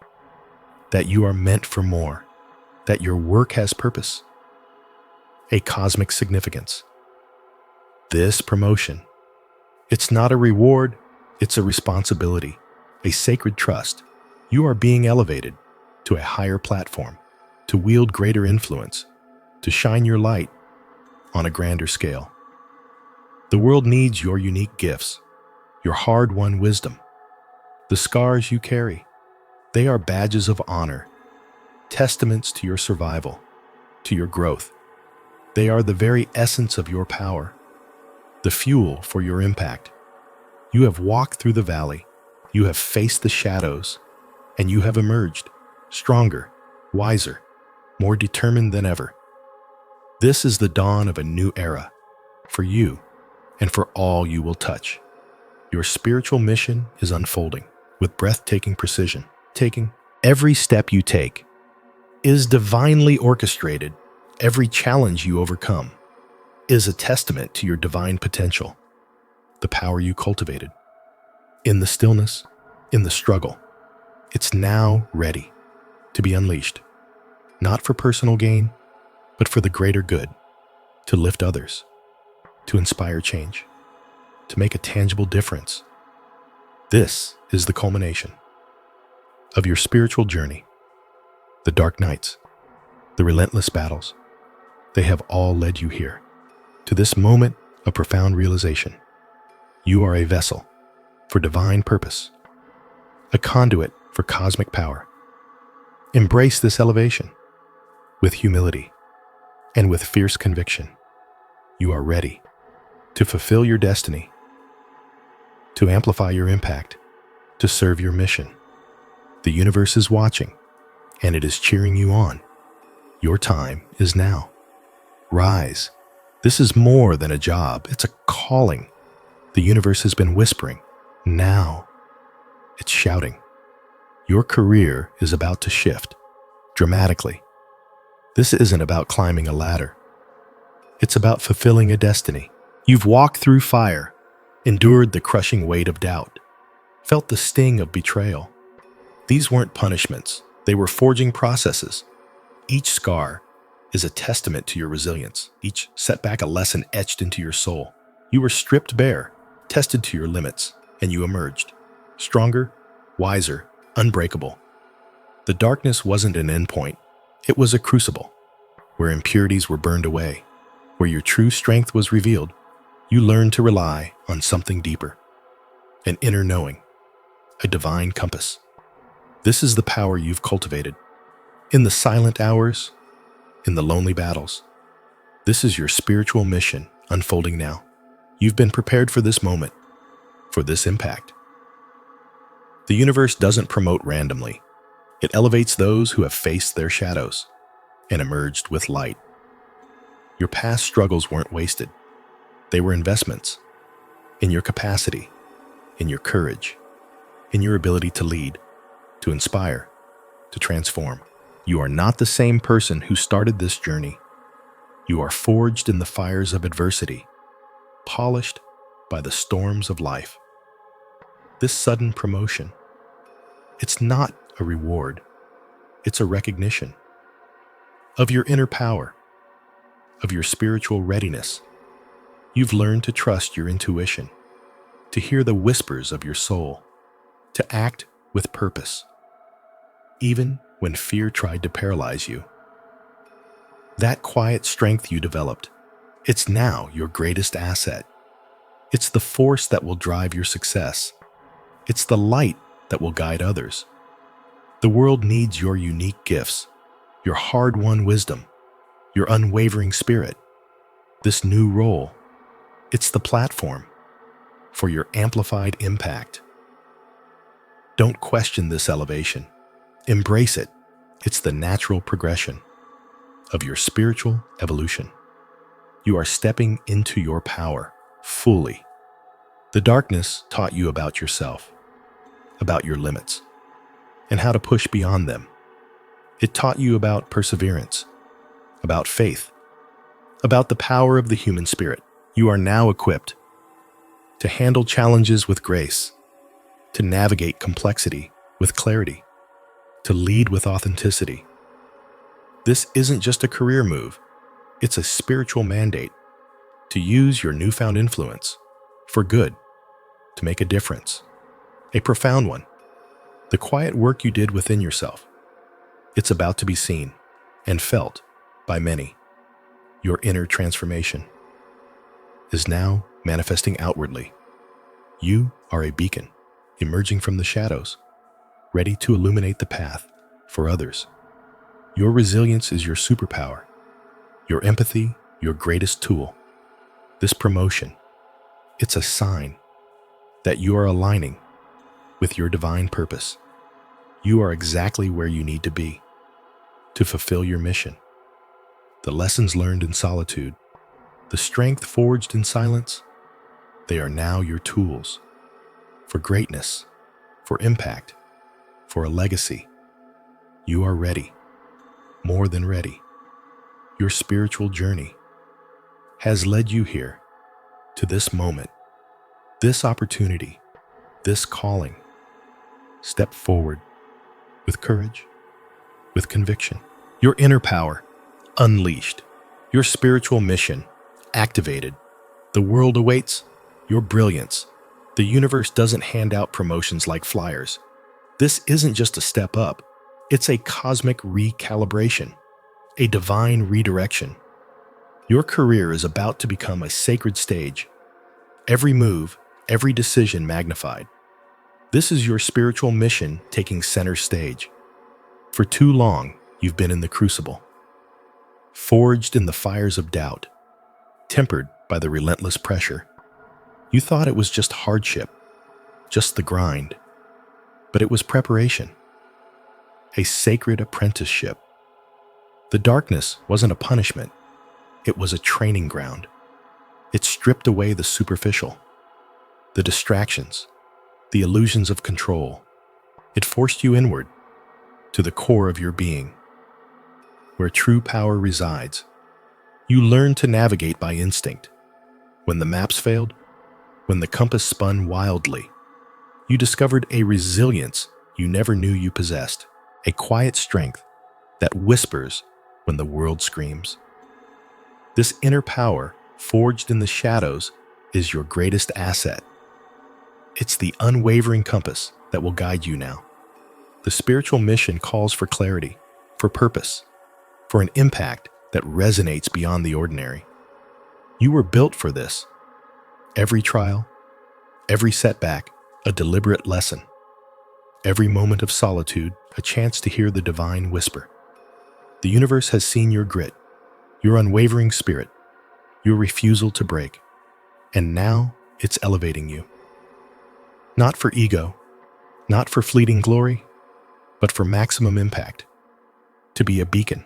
that you are meant for more, that your work has purpose, a cosmic significance. This promotion, it's not a reward, it's a responsibility, a sacred trust. You are being elevated to a higher platform, to wield greater influence, to shine your light on a grander scale. The world needs your unique gifts, your hard-won wisdom, the scars you carry. They are badges of honor, testaments to your survival, to your growth. They are the very essence of your power, the fuel for your impact. You have walked through the valley, you have faced the shadows, and you have emerged stronger, wiser, more determined than ever. This is the dawn of a new era for you and for all you will touch. Your spiritual mission is unfolding with breathtaking precision. Every step you take is divinely orchestrated. Every challenge you overcome is a testament to your divine potential, the power you cultivated. In the stillness, in the struggle, it's now ready to be unleashed, not for personal gain, but for the greater good, to lift others, to inspire change, to make a tangible difference. This is the culmination of your spiritual journey. The dark nights, the relentless battles, they have all led you here, to this moment of profound realization. You are a vessel for divine purpose, a conduit for cosmic power. Embrace this elevation with humility and with fierce conviction. You are ready to fulfill your destiny, to amplify your impact, to serve your mission. The universe is watching, and it is cheering you on. Your time is now. Rise. This is more than a job. It's a calling. The universe has been whispering. Now, it's shouting. Your career is about to shift dramatically. This isn't about climbing a ladder. It's about fulfilling a destiny. You've walked through fire, endured the crushing weight of doubt, felt the sting of betrayal. These weren't punishments. They were forging processes. Each scar is a testament to your resilience. Each setback a lesson etched into your soul. You were stripped bare, tested to your limits, and you emerged. Stronger, wiser, unbreakable. The darkness wasn't an endpoint. It was a crucible, where impurities were burned away, where your true strength was revealed. You learned to rely on something deeper, an inner knowing, a divine compass. This is the power you've cultivated. In the silent hours, in the lonely battles, this is your spiritual mission unfolding now. You've been prepared for this moment, for this impact. The universe doesn't promote randomly. It elevates those who have faced their shadows and emerged with light. Your past struggles weren't wasted. They were investments in your capacity, in your courage, in your ability to lead, to inspire, to transform. You are not the same person who started this journey. You are forged in the fires of adversity, polished by the storms of life. This sudden promotion, it's not a reward. It's a recognition of your inner power, of your spiritual readiness. You've learned to trust your intuition, to hear the whispers of your soul, to act with purpose, even when fear tried to paralyze you. That quiet strength you developed, it's now your greatest asset. It's the force that will drive your success. It's the light that will guide others. The world needs your unique gifts, your hard-won wisdom, your unwavering spirit. This new role, it's the platform for your amplified impact. Don't question this elevation. Embrace it It's the natural progression of your spiritual evolution. You are stepping into your power fully. The darkness taught you about yourself, about your limits, and how to push beyond them. It taught you about perseverance, about faith, about the power of the human spirit. You are now equipped to handle challenges with grace, to navigate complexity with clarity, to lead with authenticity. This isn't just a career move, it's a spiritual mandate to use your newfound influence for good, to make a difference, a profound one. The quiet work you did within yourself, it's about to be seen and felt by many. Your inner transformation is now manifesting outwardly. You are a beacon emerging from the shadows, ready to illuminate the path for others. Your resilience is your superpower, your empathy, your greatest tool. This promotion, it's a sign that you are aligning with your divine purpose. You are exactly where you need to be to fulfill your mission. The lessons learned in solitude, the strength forged in silence, they are now your tools for greatness, for impact, for a legacy. You are ready, more than ready. Your spiritual journey has led you here to this moment, this opportunity, this calling. Step forward with courage, with conviction. Your inner power unleashed, your spiritual mission activated. The world awaits your brilliance. The universe doesn't hand out promotions like flyers. This isn't just a step up, it's a cosmic recalibration, a divine redirection. Your career is about to become a sacred stage. Every move, every decision magnified. This is your spiritual mission taking center stage. For too long, you've been in the crucible, forged in the fires of doubt, tempered by the relentless pressure. You thought it was just hardship, just the grind, but it was preparation, a sacred apprenticeship. The darkness wasn't a punishment, it was a training ground. It stripped away the superficial, the distractions, the illusions of control. It forced you inward, to the core of your being, where true power resides. You learned to navigate by instinct. When the maps failed, when the compass spun wildly, you discovered a resilience you never knew you possessed, a quiet strength that whispers when the world screams. This inner power, forged in the shadows, is your greatest asset. It's the unwavering compass that will guide you now. The spiritual mission calls for clarity, for purpose, for an impact that resonates beyond the ordinary. You were built for this. Every trial, every setback, a deliberate lesson. Every moment of solitude, a chance to hear the divine whisper. The universe has seen your grit, your unwavering spirit, your refusal to break, and now it's elevating you. Not for ego, not for fleeting glory, but for maximum impact. To be a beacon,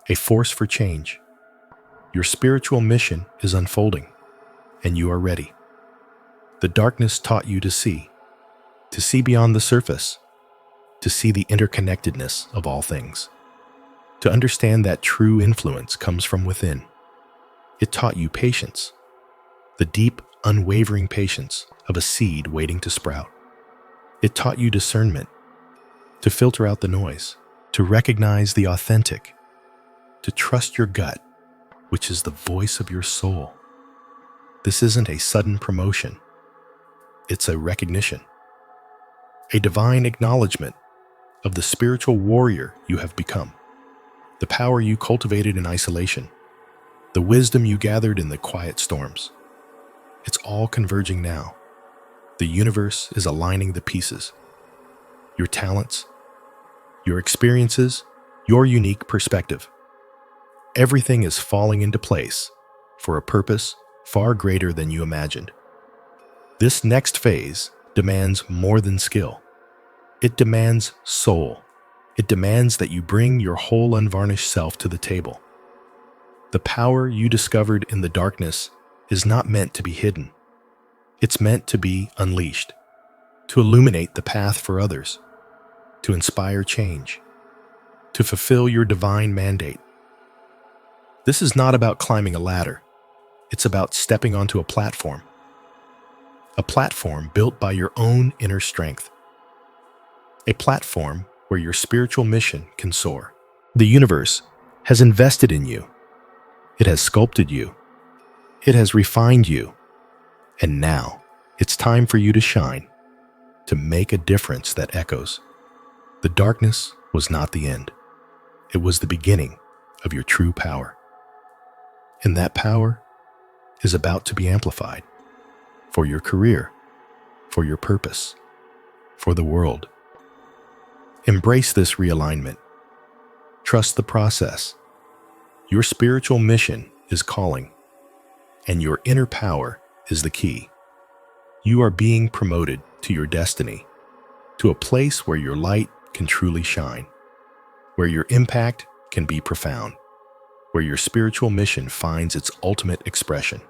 a force for change. Your spiritual mission is unfolding, and you are ready. The darkness taught you to see beyond the surface, to see the interconnectedness of all things, to understand that true influence comes from within. It taught you patience, the deep, unwavering patience of a seed waiting to sprout. It taught you discernment, to filter out the noise, to recognize the authentic, to trust your gut, which is the voice of your soul. This isn't a sudden promotion. It's a recognition, a divine acknowledgement of the spiritual warrior you have become, the power you cultivated in isolation, the wisdom you gathered in the quiet storms. It's all converging now. The universe is aligning the pieces. Your talents, your experiences, your unique perspective. Everything is falling into place for a purpose far greater than you imagined. This next phase demands more than skill. It demands soul, It demands that you bring your whole unvarnished self to the table. The power you discovered in the darkness is not meant to be hidden. It's meant to be unleashed, to illuminate the path for others, to inspire change, to fulfill your divine mandate. This is not about climbing a ladder. It's about stepping onto a platform built by your own inner strength, a platform where your spiritual mission can soar. The universe has invested in you. It has sculpted you. It has refined you. And now it's time for you to shine, to make a difference that echoes. The darkness was not the end. It was the beginning of your true power. And that power is about to be amplified for your career, for your purpose, for the world. Embrace this realignment. Trust the process. Your spiritual mission is calling, and your inner power is the key. You are being promoted to your destiny, to a place where your light can truly shine, where your impact can be profound, where your spiritual mission finds its ultimate expression.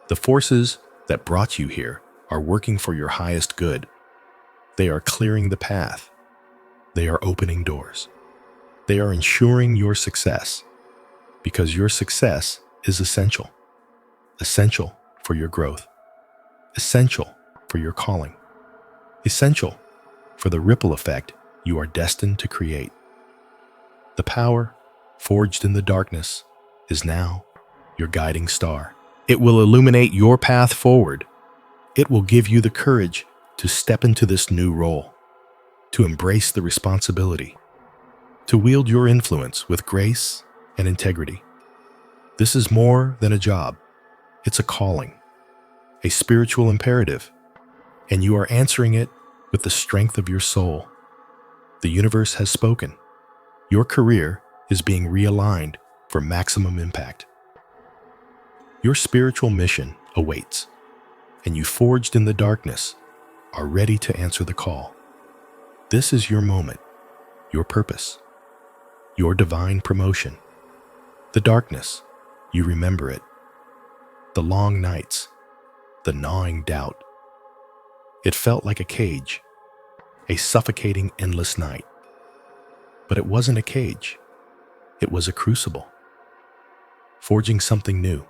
The forces that brought you here are working for your highest good. They are clearing the path. They are opening doors. They are ensuring your success, because your success is essential for your growth, essential for your calling, essential for the ripple effect you are destined to create. The power forged in the darkness is now your guiding star. It will illuminate your path forward. It will give you the courage to step into this new role, to embrace the responsibility, to wield your influence with grace and integrity. This is more than a job. It's a calling, a spiritual imperative, and you are answering it with the strength of your soul. The universe has spoken. Your career is being realigned for maximum impact. Your spiritual mission awaits, and you forged in the darkness are ready to answer the call. This is your moment, your purpose, your divine promotion. The darkness, you remember it. The long nights, the gnawing doubt. It felt like a cage, a suffocating endless night. But it wasn't a cage. It was a crucible, forging something new,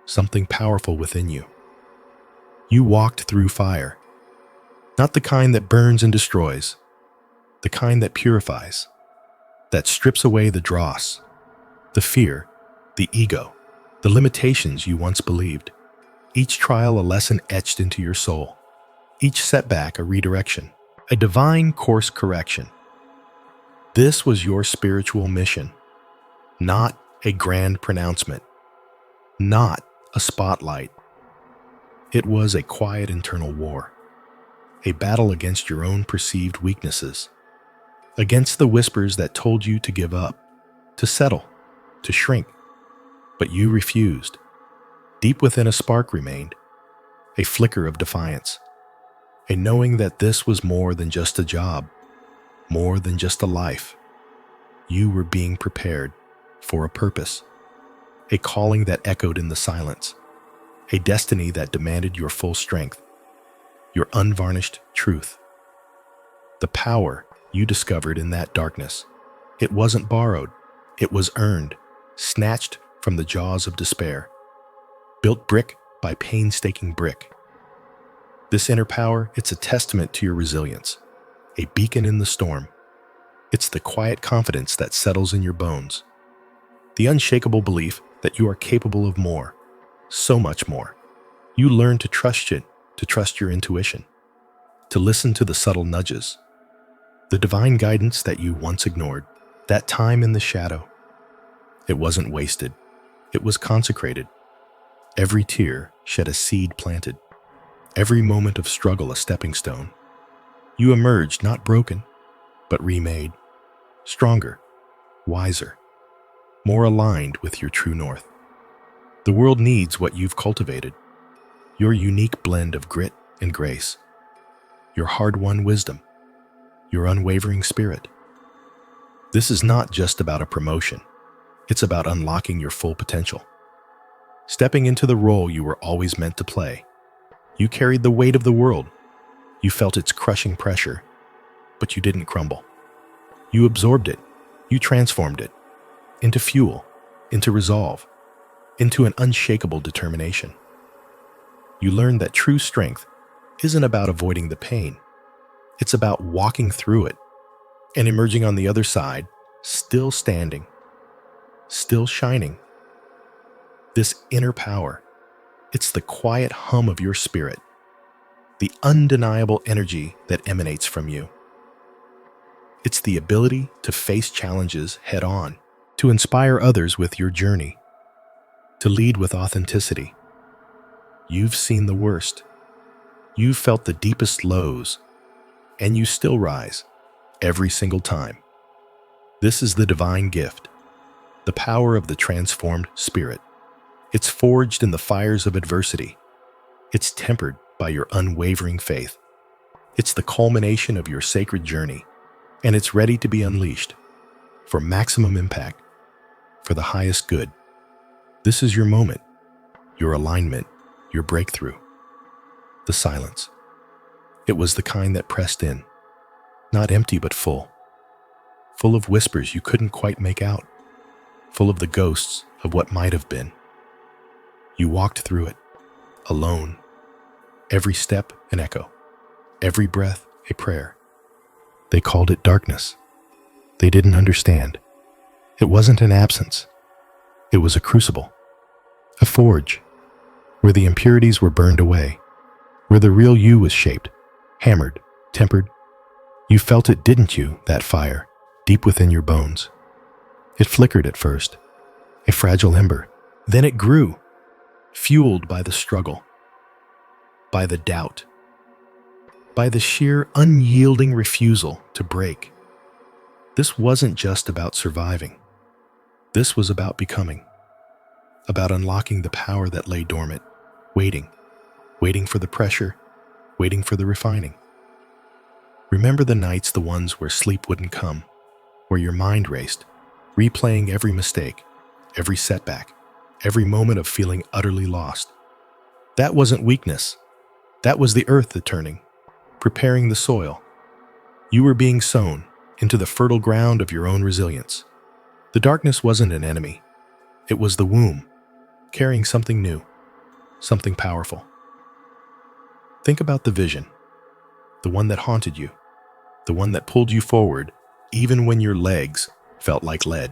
something powerful within you. You walked through fire, not the kind that burns and destroys, the kind that purifies, that strips away the dross, the fear, the ego, the limitations you once believed. Each trial a lesson etched into your soul, each setback a redirection, a divine course correction. This was your spiritual mission, not a grand pronouncement, not a spotlight. It was a quiet internal war, a battle against your own perceived weaknesses, against the whispers that told you to give up, to settle, to shrink. But you refused. Deep within, a spark remained, a flicker of defiance, a knowing that this was more than just a job, more than just a life. You were being prepared for a purpose, a calling that echoed in the silence, a destiny that demanded your full strength, your unvarnished truth. The power you discovered in that darkness, it wasn't borrowed, it was earned, snatched from the jaws of despair, built brick by painstaking brick. This inner power, it's a testament to your resilience, a beacon in the storm. It's the quiet confidence that settles in your bones, the unshakable belief that you are capable of more, so much more. You learn to trust it, to trust your intuition, to listen to the subtle nudges, the divine guidance that you once ignored. That time in the shadow, it wasn't wasted, it was consecrated. Every tear shed a seed planted, every moment of struggle a stepping stone. You emerged not broken, but remade, stronger, wiser, more aligned with your true north. The world needs what you've cultivated, your unique blend of grit and grace, your hard-won wisdom, your unwavering spirit. This is not just about a promotion. It's about unlocking your full potential. Stepping into the role you were always meant to play. You carried the weight of the world. You felt its crushing pressure, but you didn't crumble. You absorbed it. You transformed it into fuel, into resolve, into an unshakable determination. You learned that true strength isn't about avoiding the pain. It's about walking through it and emerging on the other side, still standing, still shining. This inner power, it's the quiet hum of your spirit, the undeniable energy that emanates from you. It's the ability to face challenges head on, to inspire others with your journey, to lead with authenticity. You've seen the worst. You've felt the deepest lows, and you still rise every single time. This is the divine gift, the power of the transformed spirit. It's forged in the fires of adversity. It's tempered by your unwavering faith. It's the culmination of your sacred journey, and it's ready to be unleashed for maximum impact, for the highest good. This is your moment, your alignment, your breakthrough. The silence. It was the kind that pressed in, not empty but full of whispers you couldn't quite make out, full of the ghosts of what might have been. You walked through it, alone, every step an echo, every breath a prayer. They called it darkness. They didn't understand. It wasn't an absence. It was a crucible, a forge, where the impurities were burned away, where the real you was shaped, hammered, tempered. You felt it, didn't you, that fire, deep within your bones? It flickered at first, a fragile ember. Then it grew, fueled by the struggle, by the doubt, by the sheer unyielding refusal to break. This wasn't just about surviving. This was about becoming, about unlocking the power that lay dormant, waiting for the pressure, waiting for the refining. Remember the nights, the ones where sleep wouldn't come, where your mind raced, replaying every mistake, every setback, every moment of feeling utterly lost. That wasn't weakness. That was the earth turning, preparing the soil. You were being sown into the fertile ground of your own resilience. The darkness wasn't an enemy. It was the womb, carrying something new, something powerful. Think about the vision, the one that haunted you, the one that pulled you forward even when your legs felt like lead.